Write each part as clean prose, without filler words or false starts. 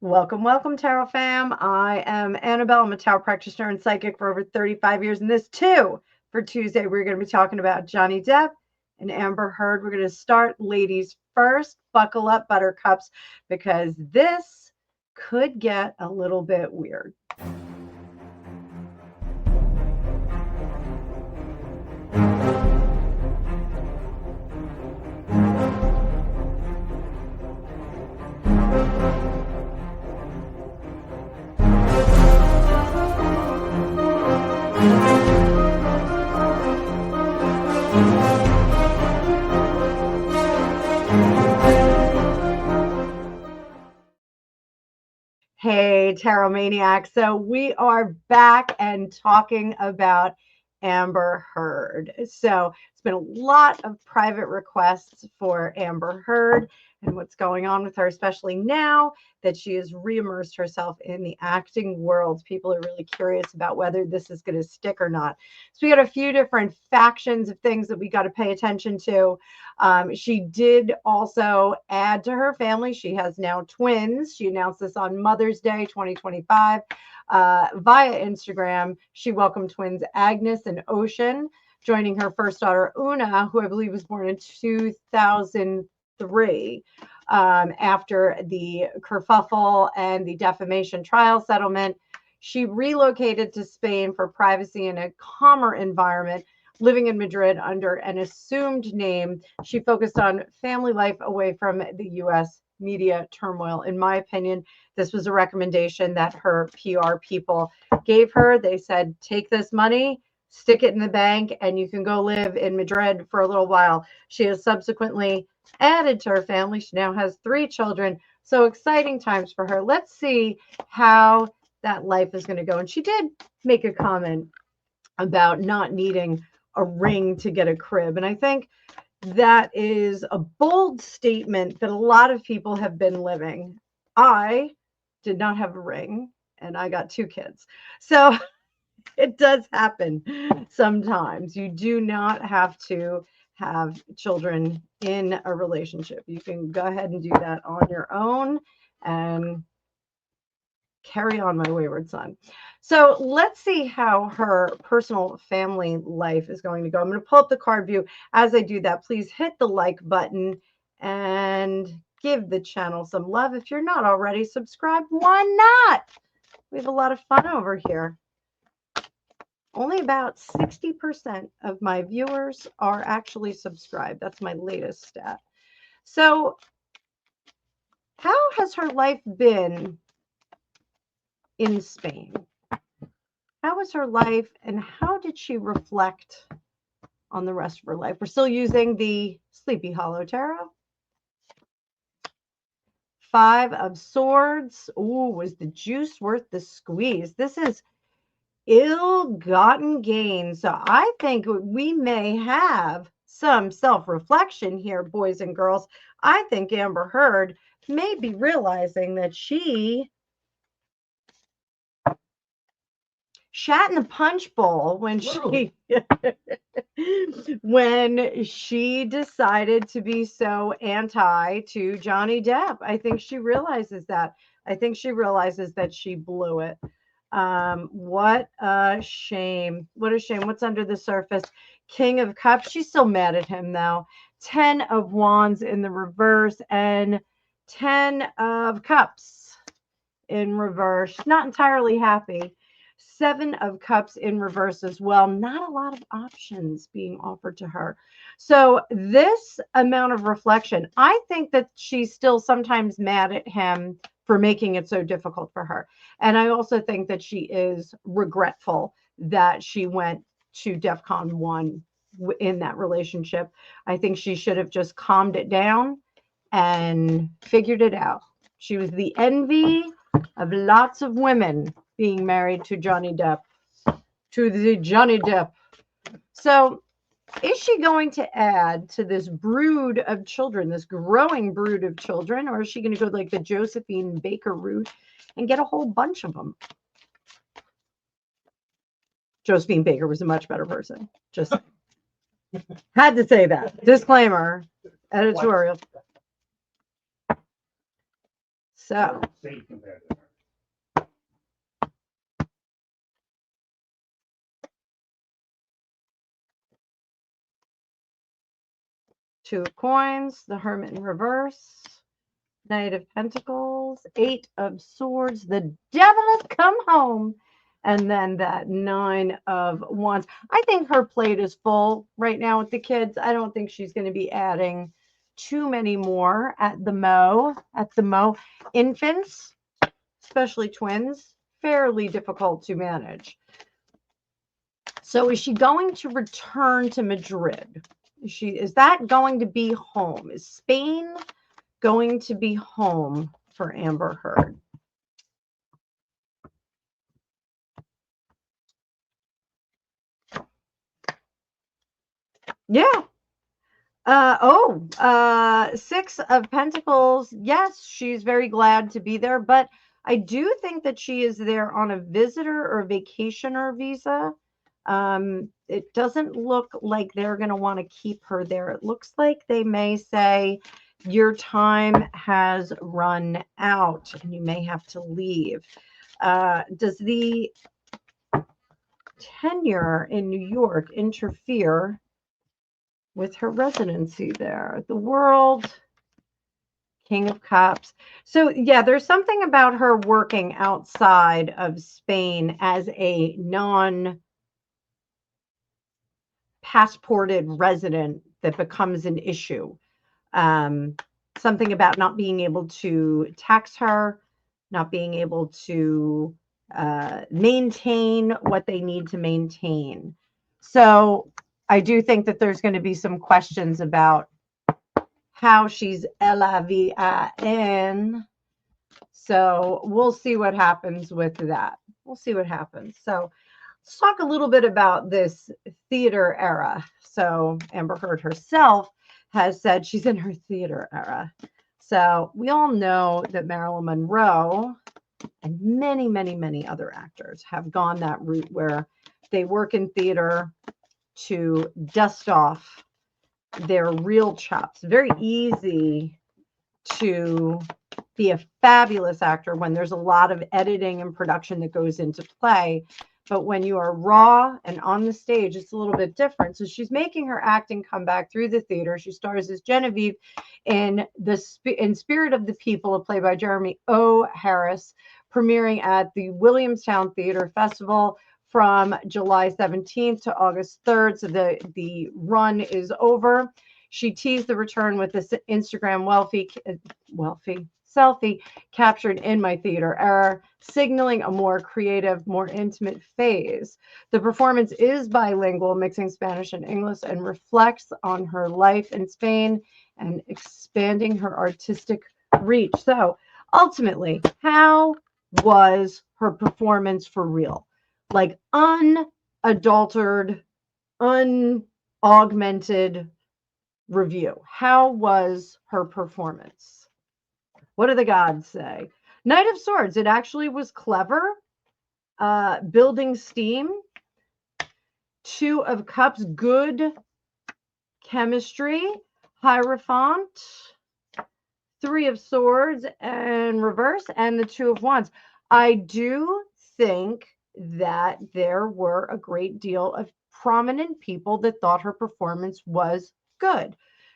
Welcome, welcome, Tarot fam. I am Annabelle. I'm a tarot practitioner and psychic for over 35 years. And this too, for Tuesday, we're going to be talking about Johnny Depp and Amber Heard. We're going to start ladies first. Buckle up, buttercups, because this could get a little bit weird. Hey, Tarot Maniacs. So we are back and talking about Amber Heard. So it's been a lot of private requests for Amber Heard and what's going on with her, especially now that she has reimmersed herself in the acting world. People are really curious about whether this is going to stick or not. So we got a few different factions of things that we got to pay attention to. She did also add to her family. She has now twins. She announced this on Mother's Day 2025 via Instagram. She welcomed twins Agnes and Ocean, joining her first daughter Una, who I believe was born in 2003. After the kerfuffle and the defamation trial settlement, she relocated to Spain for privacy in a calmer environment, living in Madrid under an assumed name. She focused on family life away from the U.S. media turmoil. In my opinion, this was a recommendation that her PR people gave her. They said, take this money, stick it in the bank, and you can go live in Madrid for a little while. She has subsequently added to her family. She now has 3 children. So exciting times for her. Let's see how that life is going to go. And she did make a comment about not needing a ring to get a crib. And I think that is a bold statement that a lot of people have been living. I did not have a ring and I got 2 kids. So it does happen sometimes. You do not have to have children in a relationship. You can go ahead and do that on your own and carry on, my wayward son. So let's see how her personal family life is going to go. I'm going to pull up the card view. As I do that, please hit the like button and give the channel some love. If you're not already subscribed, why not? We have a lot of fun over here. Only about 60% of my viewers are actually subscribed. That's my latest stat. So how has her life been in Spain? How was her life and how did she reflect on the rest of her life? We're still using the Sleepy Hollow Tarot. 5 of Swords. Ooh, was the juice worth the squeeze? This is ill-gotten gain. So I think we may have some self-reflection here, boys and girls. I think Amber Heard may be realizing that she shat in the punch bowl when she decided to be so anti to Johnny Depp. I think she realizes that. I think she realizes that she blew it. What a shame. What a shame. What's under the surface? King of Cups. She's still mad at him though. 10 of Wands in the reverse and 10 of Cups in reverse. Not entirely happy. 7 of Cups in reverse as well. Not a lot of options being offered to her. So this amount of reflection, I think that she's still sometimes mad at him for making it so difficult for her. And I also think that she is regretful that she went to DEFCON 1 in that relationship. I think she should have just calmed it down and figured it out. She was the envy of lots of women being married to Johnny Depp, to the Johnny Depp. So is she going to add to this brood of children, this growing brood of children, or is she going to go like the Josephine Baker route and get a whole bunch of them? Josephine Baker was a much better person. Just had to say that. Disclaimer, editorial. So Two of Coins, the Hermit in reverse, Knight of Pentacles, Eight of Swords, the Devil has come home, and then that Nine of Wands. I think her plate is full right now with the kids. I don't think she's going to be adding too many more at the mo. Infants, especially twins, fairly difficult to manage. So is she going to return to Madrid? Is that going to be home? Is Spain going to be home for Amber Heard? Yeah. Six of Pentacles. Yes, she's very glad to be there, but I do think that she is there on a visitor or vacationer visa. It doesn't look like they're going to want to keep her there. It looks like they may say, your time has run out and you may have to leave. Does the tenure in New York interfere with her residency there? The World, King of Cups. So yeah, there's something about her working outside of Spain as a non-passported resident that becomes an issue. Something about not being able to tax her, not being able to maintain what they need to maintain. So I do think that there's going to be some questions about how she's LAVIN. So we'll see what happens with that. We'll see what happens. So let's talk a little bit about this theater era. So Amber Heard herself has said she's in her theater era. So we all know that Marilyn Monroe and many, many, many other actors have gone that route where they work in theater to dust off their real chops. Very easy to be a fabulous actor when there's a lot of editing and production that goes into play. But when you are raw and on the stage, it's a little bit different. So she's making her acting comeback through the theater. She stars as Genevieve in Spirit of the People, a play by Jeremy O. Harris, premiering at the Williamstown Theater Festival from July 17th to August 3rd. So the run is over. She teased the return with this Instagram selfie captured in my theater era, signaling a more creative, more intimate phase. The performance is bilingual, mixing Spanish and English, and reflects on her life in Spain and expanding her artistic reach. So ultimately, how was her performance for real? Like unadulterated, unaugmented review. How was her performance? What do the gods say? Knight of Swords. It actually was clever. Building steam. Two of Cups. Good chemistry. Hierophant. Three of Swords and reverse. And the Two of Wands. I do think that there were a great deal of prominent people that thought her performance was good,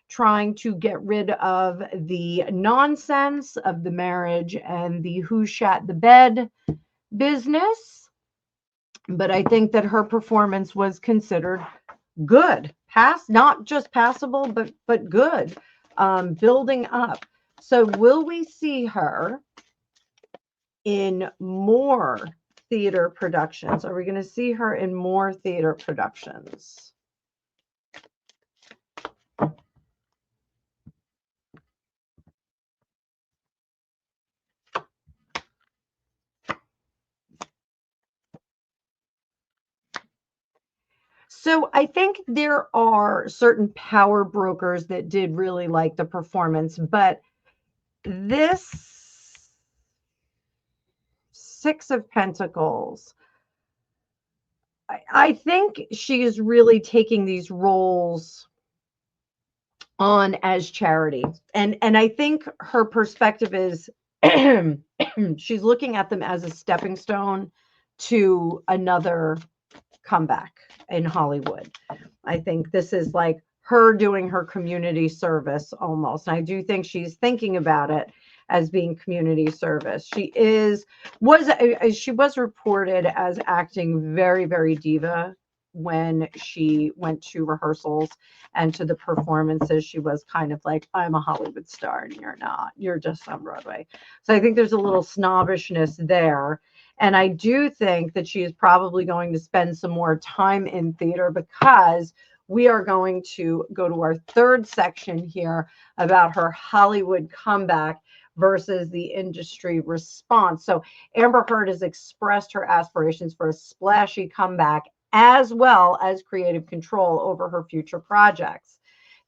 trying to get rid of the nonsense of the marriage and the who shat the bed business. But I think that her performance was considered good, not just passable, but good, building up. So will we see her in more theater productions? Are we going to see her in more theater productions? So I think there are certain power brokers that did really like the performance, but this Six of Pentacles, I think she is really taking these roles on as charity. And I think her perspective is She's looking at them as a stepping stone to another comeback in Hollywood. I think this is like her doing her community service almost. And I do think she's thinking about it as being community service. She was reported as acting very, very diva when she went to rehearsals and to the performances. She was kind of like, I'm a Hollywood star and you're not. You're just on Broadway. So I think there's a little snobbishness there. And I do think that she is probably going to spend some more time in theater, because we are going to go to our third section here about her Hollywood comeback versus the industry response. So Amber Heard has expressed her aspirations for a splashy comeback as well as creative control over her future projects.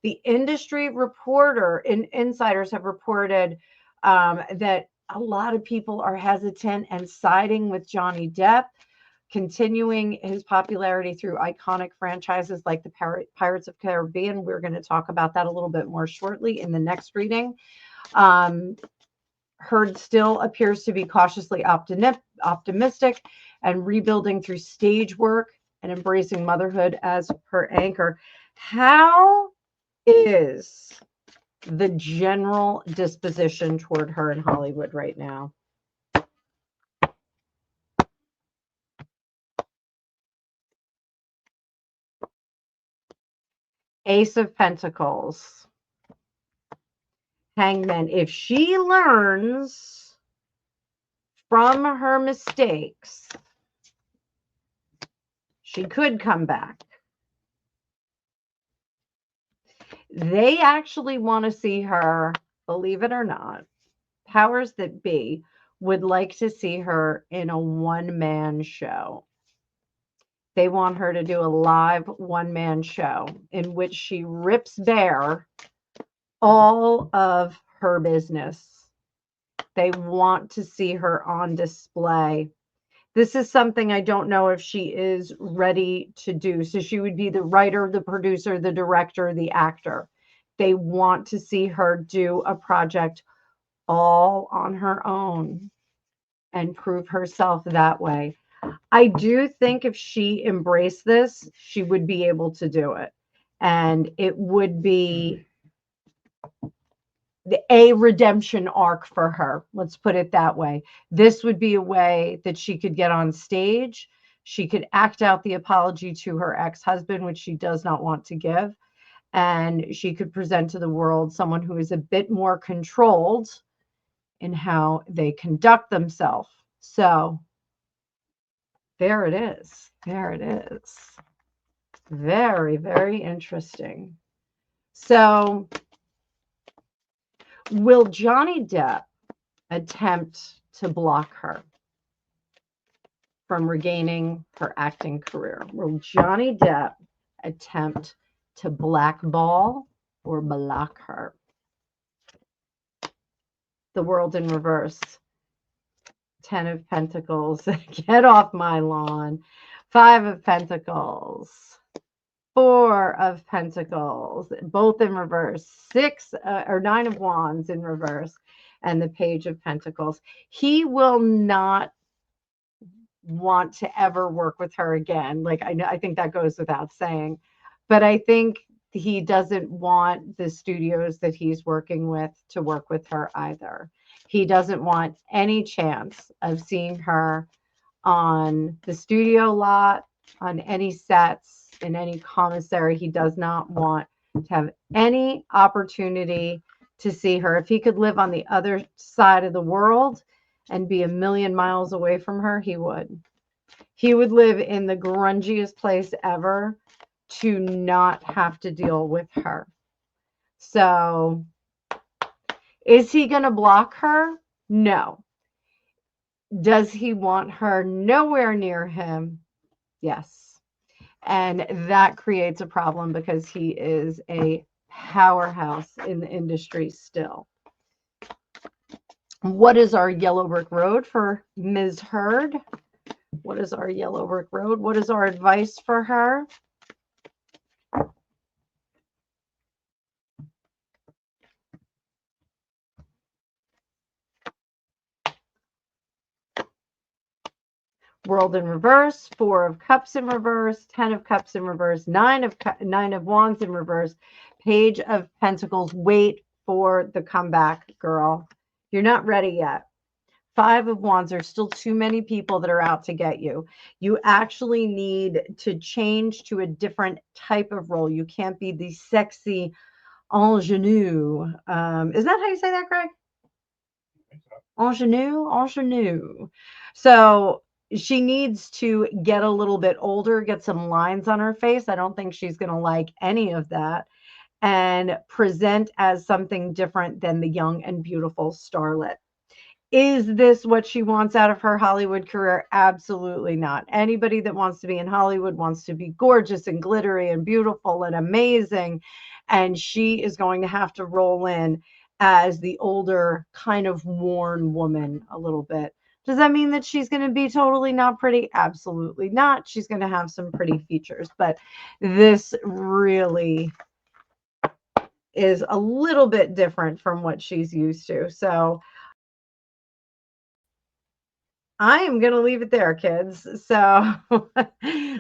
The industry insiders have reported that a lot of people are hesitant and siding with Johnny Depp, continuing his popularity through iconic franchises like the Pirates of the Caribbean. We're going to talk about that a little bit more shortly in the next reading. Heard still appears to be cautiously optimistic and rebuilding through stage work and embracing motherhood as her anchor. How is the general disposition toward her in Hollywood right now? Ace of Pentacles, Hangman. If she learns from her mistakes, she could come back. They actually want to see her, believe it or not, powers that be would like to see her in a one-man show. They want her to do a live one-man show in which she rips bare all of her business. They want to see her on display. This is something I don't know if she is ready to do. So she would be the writer, the producer, the director, the actor. They want to see her do a project all on her own and prove herself that way. I do think if she embraced this, she would be able to do it. And it would be a redemption arc for her. Let's put it that way. This would be a way that she could get on stage. She could act out the apology to her ex-husband, which she does not want to give. And she could present to the world someone who is a bit more controlled in how they conduct themselves. So there it is. There it is. Very, very interesting. So will Johnny Depp attempt to block her from regaining her acting career? Will Johnny Depp attempt to blackball or block her? The world in reverse. 10 of Pentacles. Get off my lawn. 5 of Pentacles. 4 of Pentacles, both in reverse. 6 or 9 of Wands in reverse. And the Page of Pentacles. He will not want to ever work with her again. Like, I think that goes without saying. But I think he doesn't want the studios that he's working with to work with her either. He doesn't want any chance of seeing her on the studio lot, on any sets, in any commissary. He does not want to have any opportunity to see her. If he could live on the other side of the world and be a million miles away from her, he would. He would live in the grungiest place ever to not have to deal with her. So, is he going to block her? No. Does he want her nowhere near him? Yes. And that creates a problem because he is a powerhouse in the industry still. What is our yellow brick road for Ms. Heard? What is our yellow brick road? What is our advice for her? World in reverse, 4 of Cups in reverse, 10 of Cups in reverse, 9 of Wands in reverse, Page of Pentacles. Wait for the comeback, girl. You're not ready yet. 5 of Wands. There's still too many people that are out to get you. You actually need to change to a different type of role. You can't be the sexy ingenue. Isn't that how you say that, Greg? Ingenue. So she needs to get a little bit older, get some lines on her face. I don't think she's going to like any of that, and present as something different than the young and beautiful starlet. Is this what she wants out of her Hollywood career? Absolutely not. Anybody that wants to be in Hollywood wants to be gorgeous and glittery and beautiful and amazing. And she is going to have to roll in as the older, kind of worn woman a little bit. Does that mean that she's going to be totally not pretty? Absolutely not. She's going to have some pretty features, but this really is a little bit different from what she's used to. So I am going to leave it there, kids. So a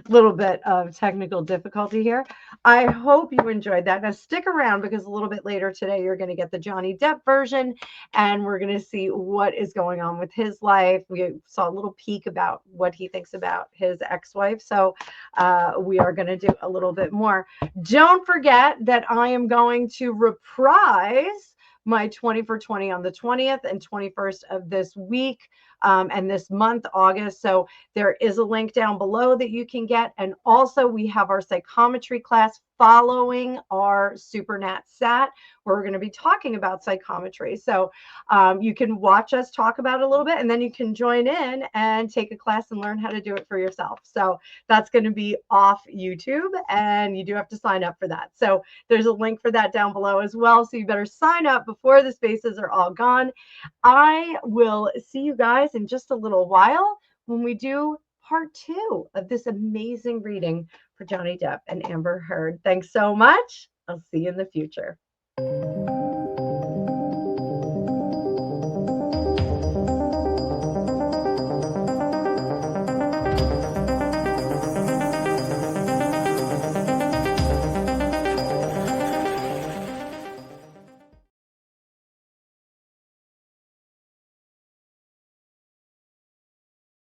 little bit of technical difficulty here. I hope you enjoyed that. Now stick around, because a little bit later today, you're going to get the Johnny Depp version, and we're going to see what is going on with his life. We saw a little peek about what he thinks about his ex-wife. So we are going to do a little bit more. Don't forget that I am going to reprise my 20 for 20 on the 20th and 21st of this week. And this month, August. So there is a link down below that you can get. And also we have our psychometry class following our Supernat Sat, where we're going to be talking about psychometry. So you can watch us talk about it a little bit, and then you can join in and take a class and learn how to do it for yourself. So that's going to be off YouTube, and you do have to sign up for that. So there's a link for that down below as well. So you better sign up before the spaces are all gone. I will see you guys in just a little while when we do part 2 of this amazing reading for Johnny Depp and Amber Heard. Thanks so much. I'll see you in the future.